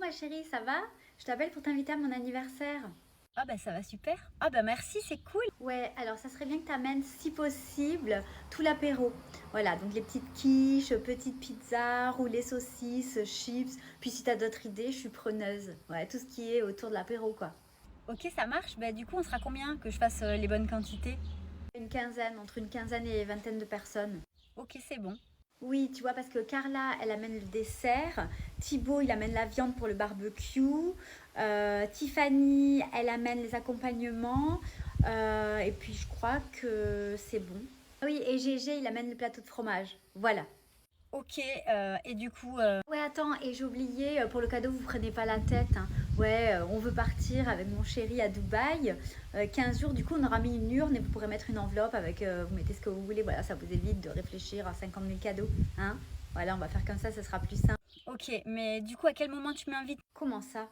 ma chérie, ça va? Je t'appelle pour t'inviter à mon anniversaire. Ah bah ça va super. Ah bah merci, c'est cool. Ouais, alors ça serait bien que tu amènes, si possible, tout l'apéro. Voilà, donc les petites quiches, petites pizzas, roulées saucisses, chips. Puis si t'as d'autres idées, je suis preneuse. Ouais, tout ce qui est autour de l'apéro, quoi. Ok, ça marche. Bah du coup, on sera combien que je fasse les bonnes quantités? Une quinzaine, entre une quinzaine et vingtaine de personnes. Ok, c'est bon. Oui, tu vois, parce que Carla, elle amène le dessert. Thibaut, il amène la viande pour le barbecue. Tiffany, elle amène les accompagnements. Et puis, je crois que c'est bon. Ah oui, et Gégé, il amène le plateau de fromage. Voilà. Ok, et du coup, Ouais, attends, et j'ai oublié, pour le cadeau, vous prenez pas la tête, hein. Ouais, on veut partir avec mon chéri à Dubaï. 15 jours, du coup, on aura mis une urne et vous pourrez mettre une enveloppe avec, vous mettez ce que vous voulez. Voilà, ça vous évite de réfléchir à 50 000 cadeaux, hein. Voilà, on va faire comme ça sera plus simple. ok, mais du coup, à quel moment tu m'invites? Comment ça?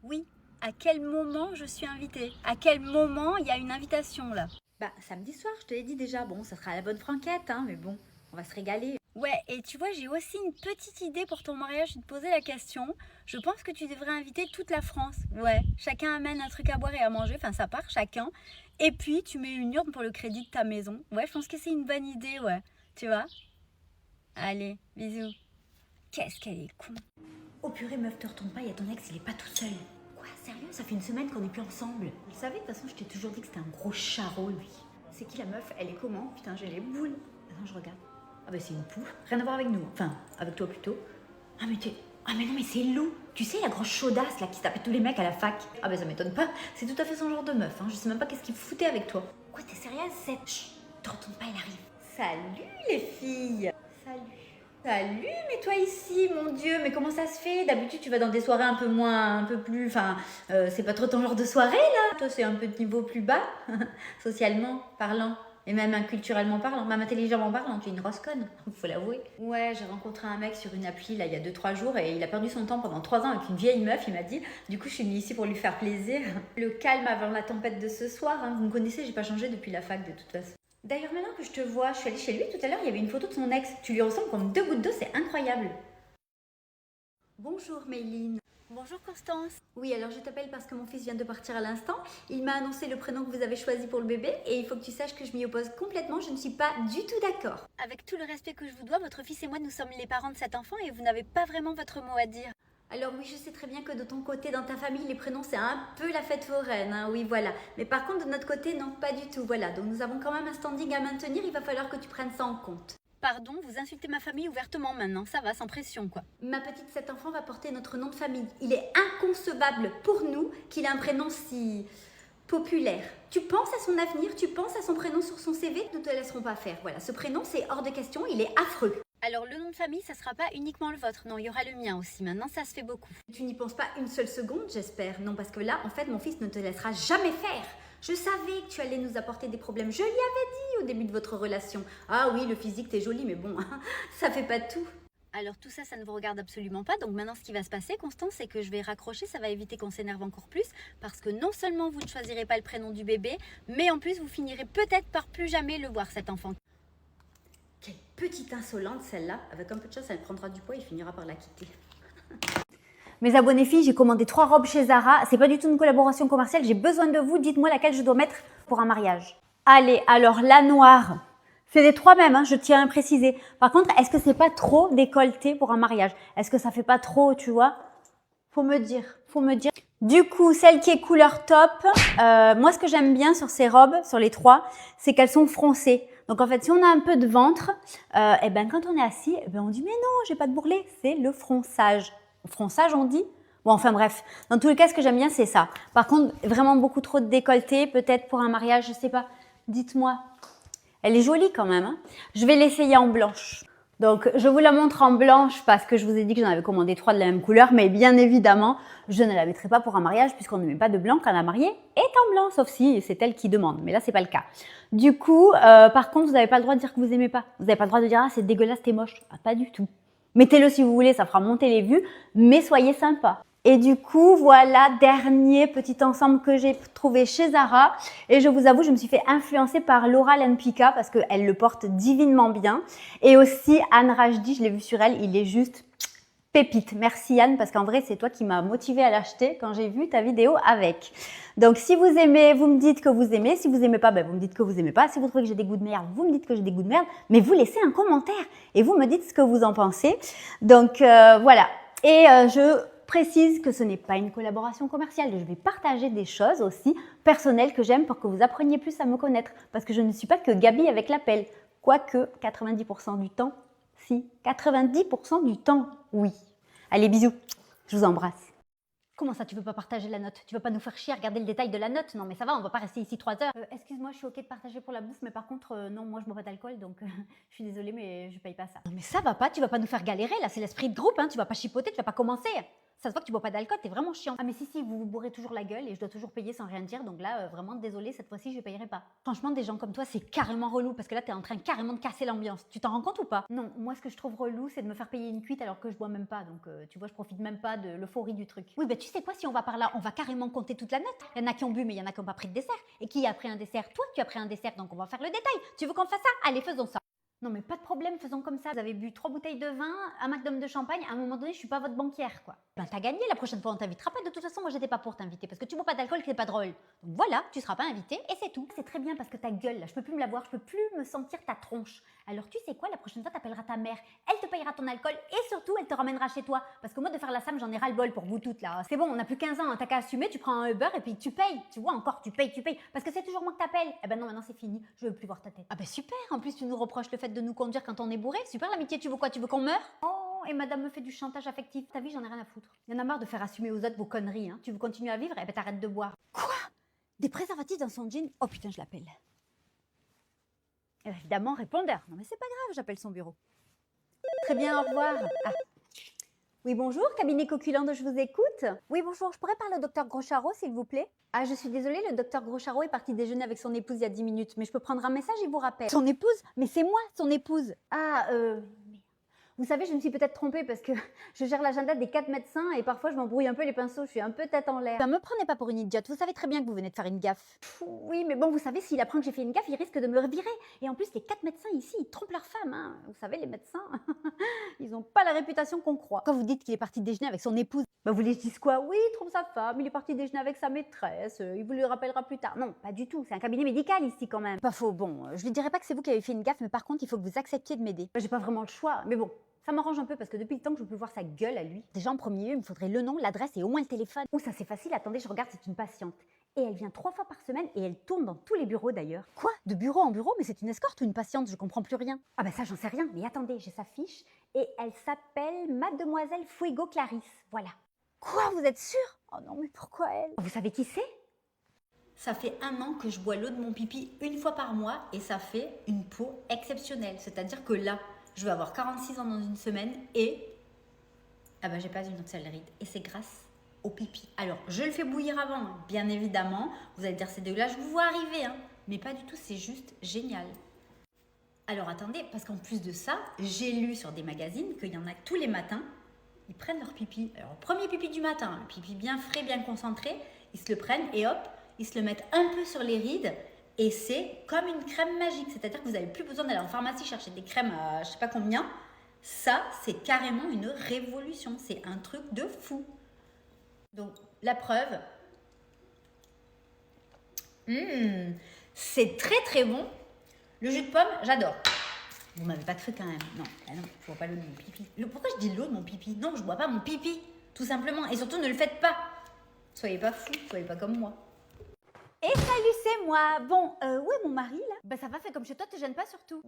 Oui, à quel moment je suis invitée? À quel moment il y a une invitation là? Bah, samedi soir, je te l'ai dit déjà. Bon, ça sera à la bonne franquette, hein, mais bon, on va se régaler. Ouais, et tu vois, j'ai aussi une petite idée pour ton mariage, je vais te poser la question. Je pense que tu devrais inviter toute la France. Ouais, chacun amène un truc à boire et à manger, enfin ça part chacun. Et puis tu mets une urne pour le crédit de ta maison. Ouais, je pense que c'est une bonne idée, ouais. Tu vois? Allez, bisous. Qu'est-ce qu'elle est con. Oh purée, meuf, te retourne pas, il y a ton ex, il est pas tout seul. Quoi, sérieux? Ça fait une semaine qu'on est plus ensemble. Vous le savez, de toute façon, je t'ai toujours dit que c'était un gros charreau, lui. C'est qui la meuf? Elle est comment? Putain, j'ai les boules. Attends, je regarde. Ah bah c'est une poule. Rien à voir avec nous. Enfin, avec toi plutôt. Ah mais t'es... Ah mais non, mais c'est Lou. Tu sais, la grosse chaudasse, là, qui se tapait tous les mecs à la fac. Ah bah ça m'étonne pas. C'est tout à fait son genre de meuf, hein. Je sais même pas qu'est-ce qu'il foutait avec toi. Quoi, t'es sérieuse? Chut, te retourne pas, elle arrive. Salut les filles. Salut. Salut, mais toi ici, mon Dieu, mais comment ça se fait? D'habitude, tu vas dans des soirées un peu moins, un peu plus, enfin, c'est pas trop ton genre de soirée, là. Toi, c'est un peu de niveau plus bas, socialement parlant, et même culturellement parlant, même intelligemment parlant, tu es une rosconne, faut l'avouer. Ouais, j'ai rencontré un mec sur une appli, là, il y a 2-3 jours, et il a perdu son temps pendant 3 ans avec une vieille meuf, il m'a dit. Du coup, je suis venue ici pour lui faire plaisir. Le calme avant la tempête de ce soir, hein. Vous me connaissez, j'ai pas changé depuis la fac, de toute façon. D'ailleurs, maintenant que je te vois, je suis allée chez lui tout à l'heure, il y avait une photo de son ex. Tu lui ressembles comme 2 gouttes d'eau, c'est incroyable. Bonjour Mayline. Bonjour Constance. Oui, alors je t'appelle parce que mon fils vient de partir à l'instant. Il m'a annoncé le prénom que vous avez choisi pour le bébé et il faut que tu saches que je m'y oppose complètement, je ne suis pas du tout d'accord. Avec tout le respect que je vous dois, votre fils et moi, nous sommes les parents de cet enfant et vous n'avez pas vraiment votre mot à dire. Alors oui, je sais très bien que de ton côté, dans ta famille, les prénoms, c'est un peu la fête foraine, hein, oui, voilà. Mais par contre, de notre côté, non, pas du tout, voilà. Donc nous avons quand même un standing à maintenir, il va falloir que tu prennes ça en compte. Pardon, vous insultez ma famille ouvertement maintenant, ça va, sans pression quoi. Ma petite, cet enfant va porter notre nom de famille. Il est inconcevable pour nous qu'il ait un prénom si populaire. Tu penses à son avenir, tu penses à son prénom sur son CV, nous ne te laisserons pas faire. Voilà, ce prénom, c'est hors de question, il est affreux. Alors le nom de famille, ça sera pas uniquement le vôtre, non, il y aura le mien aussi, maintenant ça se fait beaucoup. Tu n'y penses pas une seule seconde, j'espère. Non, parce que là, en fait, mon fils ne te laissera jamais faire. Je savais que tu allais nous apporter des problèmes. Je lui avais dit au début de votre relation. Ah oui, le physique, t'es jolie, mais bon, ça fait pas tout. Alors tout ça, ça ne vous regarde absolument pas, donc maintenant ce qui va se passer, Constance, c'est que je vais raccrocher, ça va éviter qu'on s'énerve encore plus, parce que non seulement vous ne choisirez pas le prénom du bébé, mais en plus vous finirez peut-être par plus jamais le voir cet enfant. Quelle petite insolente celle-là. Avec un peu de chance, elle prendra du poids et finira par la quitter. Mes abonnés filles, j'ai commandé 3 robes chez Zara. C'est pas du tout une collaboration commerciale. J'ai besoin de vous. Dites-moi laquelle je dois mettre pour un mariage. Allez, alors la noire. C'est les 3 mêmes, hein, je tiens à préciser. Par contre, est-ce que c'est pas trop décolleté pour un mariage? Est-ce que ça fait pas trop, tu vois? Faut me dire, faut me dire. Du coup, celle qui est couleur top, moi ce que j'aime bien sur ces robes, sur les 3, c'est qu'elles sont froncées. Donc en fait, si on a un peu de ventre, et ben quand on est assis, on dit mais non, j'ai pas de bourrelet, c'est le fronçage. Fronçage, on dit? Bon, enfin bref. Dans tous les cas, ce que j'aime bien, c'est ça. Par contre, vraiment beaucoup trop de décolleté, peut-être pour un mariage, je sais pas. Dites-moi. Elle est jolie quand même, hein. Je vais l'essayer en blanche. Donc, je vous la montre en blanche parce que je vous ai dit que j'en avais commandé 3 de la même couleur. Mais bien évidemment, je ne la mettrai pas pour un mariage puisqu'on ne met pas de blanc quand la mariée est en blanc. Sauf si c'est elle qui demande. Mais là, c'est pas le cas. Du coup, par contre, vous n'avez pas le droit de dire que vous aimez pas. Vous n'avez pas le droit de dire « Ah, c'est dégueulasse, t'es moche ». Ah, pas du tout. Mettez-le si vous voulez, ça fera monter les vues, mais soyez sympa. Et du coup, voilà, dernier petit ensemble que j'ai trouvé chez Zara. Et je vous avoue, je me suis fait influencer par Laura Lenpika parce qu'elle le porte divinement bien. Et aussi Anne Rajdi, je l'ai vu sur elle, il est juste Pépite, merci Anne, parce qu'en vrai, c'est toi qui m'as motivée à l'acheter quand j'ai vu ta vidéo avec. Donc, si vous aimez, vous me dites que vous aimez. Si vous aimez pas, ben, vous me dites que vous aimez pas. Si vous trouvez que j'ai des goûts de merde, vous me dites que j'ai des goûts de merde. Mais vous laissez un commentaire et vous me dites ce que vous en pensez. Donc, voilà. Et je précise que ce n'est pas une collaboration commerciale. Je vais partager des choses aussi personnelles que j'aime pour que vous appreniez plus à me connaître. Parce que je ne suis pas que Gabi avec l'appel. Quoique, 90% du temps, si. 90% du temps, oui. Allez, bisous. Je vous embrasse. Comment ça, tu veux pas partager la note? Tu veux pas nous faire chier à regarder le détail de la note? Non mais ça va, on va pas rester ici 3 heures. Excuse-moi, je suis ok de partager pour la bouffe, mais par contre, non, moi je bois pas d'alcool, donc je suis désolée, mais je paye pas ça. Non mais ça va pas, tu vas pas nous faire galérer, là, c'est l'esprit de groupe, hein, tu vas pas chipoter, tu vas pas commencer. Ça se voit que tu bois pas d'alcool, t'es vraiment chiant. Ah mais si, vous vous bourrez toujours la gueule et je dois toujours payer sans rien dire, donc là, vraiment, désolée, cette fois-ci, je payerai pas. Franchement, des gens comme toi, c'est carrément relou, parce que là, t'es en train carrément de casser l'ambiance. Tu t'en rends compte ou pas? Non, moi, ce que je trouve relou, c'est de me faire payer une cuite alors que je bois même pas, donc tu vois, je profite même pas de l'euphorie du truc. Oui, bah tu sais quoi, si on va par là, on va carrément compter toute la note. Il y en a qui ont bu, mais il y en a qui n'ont pas pris de dessert. Et qui a pris un dessert? Toi, tu as pris un dessert, donc on va faire le détail. Tu veux qu'on fasse ça? Allez, faisons ça. Non mais pas de problème, faisons comme ça. Vous avez bu 3 bouteilles de vin, un magnum de champagne, à un moment donné, je suis pas votre banquière, quoi. Ben t'as gagné, la prochaine fois on t'invitera pas. De toute façon, moi j'étais pas pour t'inviter, parce que tu bois pas d'alcool, c'est pas drôle. Donc voilà, tu seras pas invité, et c'est tout. C'est très bien parce que ta gueule, là, je peux plus me la voir, je peux plus me sentir ta tronche. Alors tu sais quoi, la prochaine fois t'appelleras ta mère, elle te payera ton alcool, et surtout, elle te ramènera chez toi. Parce que moi, de faire la Sam, j'en ai ras le bol pour vous toutes, là. C'est bon, on a plus 15 ans, hein, t'as qu'à assumer, tu prends un Uber, et puis tu payes. Tu vois, encore, tu payes. Parce que c'est toujours moi que t'appelles. Eh ben non, maintenant c'est fini, je veux plus voir ta tête. Ah ben super, en plus tu nous reproches le fait de nous conduire quand on est bourré. Super l'amitié, tu veux quoi? Tu veux qu'on meure? Oh, et madame me fait du chantage affectif. Ta vie, j'en ai rien à foutre. Il y en a marre de faire assumer aux autres vos conneries, hein. Tu veux continuer à vivre? Eh ben t'arrêtes de boire. Quoi? Des préservatifs dans son jean? Oh putain, je l'appelle. Évidemment, répondeur. Non mais c'est pas grave, j'appelle son bureau. Très bien, au revoir. Ah. Oui, bonjour, cabinet Coculande, je vous écoute. Oui, bonjour, je pourrais parler au docteur Groscharo, s'il vous plaît? Ah, je suis désolée, le docteur Groscharo est parti déjeuner avec son épouse il y a 10 minutes, mais je peux prendre un message, il vous rappelle. Son épouse? Mais c'est moi, son épouse. Ah, vous savez, je me suis peut-être trompée parce que je gère l'agenda des 4 médecins et parfois je m'embrouille un peu les pinceaux, je suis un peu tête en l'air. Ne me prenez pas pour une idiote, vous savez très bien que vous venez de faire une gaffe. Pff, oui, mais bon, vous savez, s'il apprend que j'ai fait une gaffe, il risque de me revirer. Et en plus, les 4 médecins ici, ils trompent leurs femmes, hein. Vous savez, les médecins, ils n'ont pas la réputation qu'on croit. Quand vous dites qu'il est parti déjeuner avec son épouse, bah vous lui dites quoi? Oui, il trompe sa femme, il est parti déjeuner avec sa maîtresse, il vous le rappellera plus tard. Non, pas du tout, c'est un cabinet médical ici quand même. Pas faux, bon, je lui dirais pas que c'est vous qui avez fait une gaffe, mais par contre, il faut que vous acceptiez de m'aider. J'ai pas vraiment le choix, mais bon. Ça m'arrange un peu parce que depuis le temps que je peux voir sa gueule à lui, déjà en premier lieu, il me faudrait le nom, l'adresse et au moins le téléphone. Oh, ça c'est facile, attendez, je regarde, c'est une patiente. Et elle vient 3 fois par semaine et elle tourne dans tous les bureaux d'ailleurs. Quoi? De bureau en bureau? Mais c'est une escorte ou une patiente? Je comprends plus rien. Ah bah ça, j'en sais rien, mais attendez, j'ai sa fiche et elle s'appelle Mademoiselle Fuego Clarisse. Voilà. Quoi? Vous êtes sûre? Oh non, mais pourquoi elle? Vous savez qui c'est? Ça fait 1 an que je bois l'eau de mon pipi 1 fois par mois et ça fait une peau exceptionnelle. C'est-à-dire que là, je vais avoir 46 ans dans une semaine et ah bah j'ai pas une autre sale ride. Et c'est grâce au pipi. Alors, je le fais bouillir avant, bien évidemment. Vous allez dire c'est dégueulasse, je vous vois arriver, hein. Mais pas du tout, c'est juste génial. Alors attendez, parce qu'en plus de ça, j'ai lu sur des magazines qu'il y en a tous les matins, ils prennent leur pipi. Alors, premier pipi du matin, le pipi bien frais, bien concentré, ils se le prennent et hop, ils se le mettent un peu sur les rides. Et c'est comme une crème magique, c'est-à-dire que vous n'avez plus besoin d'aller en pharmacie chercher des crèmes à je sais pas combien. Ça, c'est carrément une révolution, c'est un truc de fou. Donc, la preuve, c'est très très bon. Le jus de pomme, j'adore. Vous m'avez pas cru quand même. Non, je bois pas l'eau de mon pipi. Pourquoi je dis l'eau de mon pipi? Non, je bois pas mon pipi, tout simplement. Et surtout, ne le faites pas. Soyez pas fous, soyez pas comme moi. Et salut, c'est moi. Bon, où est mon mari là? Bah ça va, fait comme chez toi, te gêne pas surtout.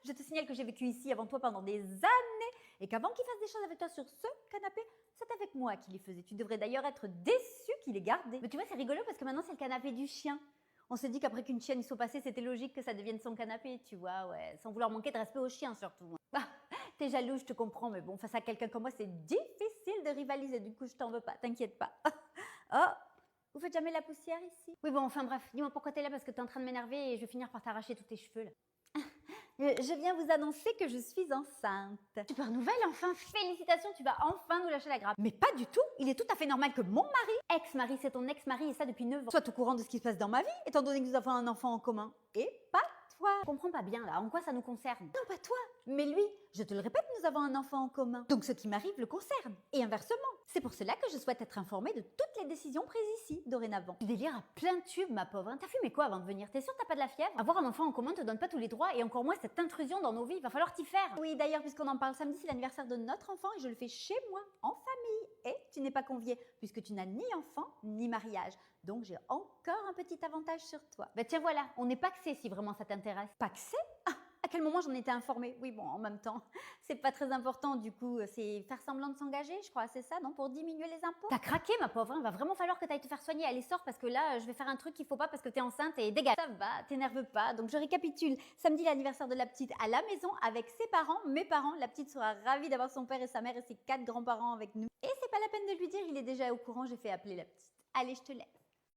Je te signale que j'ai vécu ici avant toi pendant des années et qu'avant qu'il fasse des choses avec toi sur ce canapé, c'est avec moi qu'il les faisait. Tu devrais d'ailleurs être déçu qu'il ait gardé. Mais tu vois, c'est rigolo parce que maintenant c'est le canapé du chien. On s'est dit qu'après qu'une chienne y soit passée, c'était logique que ça devienne son canapé, tu vois, ouais, sans vouloir manquer de respect au chien surtout. Bah, t'es jaloux, je te comprends, mais bon, face à quelqu'un comme moi, c'est difficile de rivaliser, du coup je t'en veux pas, t'inquiète pas. Oh, vous faites jamais la poussière ici? Oui bon, enfin bref, dis-moi pourquoi t'es là parce que t'es en train de m'énerver et je vais finir par t'arracher tous tes cheveux là. Je viens vous annoncer que je suis enceinte. Super nouvelle, enfin, félicitations, tu vas enfin nous lâcher la grappe. Mais pas du tout, il est tout à fait normal que mon mari, ex-mari, c'est ton ex-mari et ça depuis 9 ans, soit au courant de ce qui se passe dans ma vie, étant donné que nous avons un enfant en commun. Et pas toi. Je comprends pas bien là, en quoi ça nous concerne? Non, pas toi, mais lui. Je te le répète, nous avons un enfant en commun. Donc ce qui m'arrive le concerne. Et inversement. C'est pour cela que je souhaite être informée de toutes les décisions prises ici, dorénavant. Tu délires à plein tube, ma pauvre. Hein. T'as fumé quoi avant de venir? T'es sûre que t'as pas de la fièvre? Avoir un enfant en commun te donne pas tous les droits et encore moins cette intrusion dans nos vies. Va falloir t'y faire. Oui, d'ailleurs, puisqu'on en parle, samedi, c'est l'anniversaire de notre enfant et je le fais chez moi, en famille. Et tu n'es pas conviée puisque tu n'as ni enfant ni mariage. Donc j'ai encore un petit avantage sur toi. Bah tiens, voilà, on est paxé si vraiment ça t'intéresse. Paxé? À quel moment j'en étais informée? Oui, bon, en même temps, c'est pas très important du coup, c'est faire semblant de s'engager, je crois, c'est ça, non? Pour diminuer les impôts? T'as craqué, ma pauvre, hein. Va vraiment falloir que t'ailles te faire soigner. Allez, sors parce que là, je vais faire un truc qu'il faut pas parce que t'es enceinte et dégage. Ça va, t'énerve pas. Donc je récapitule. Samedi, l'anniversaire de la petite à la maison avec ses parents, mes parents. La petite sera ravie d'avoir son père et sa mère et ses 4 grands-parents avec nous. Et c'est pas la peine de lui dire, il est déjà au courant, j'ai fait appeler la petite. Allez, je te laisse.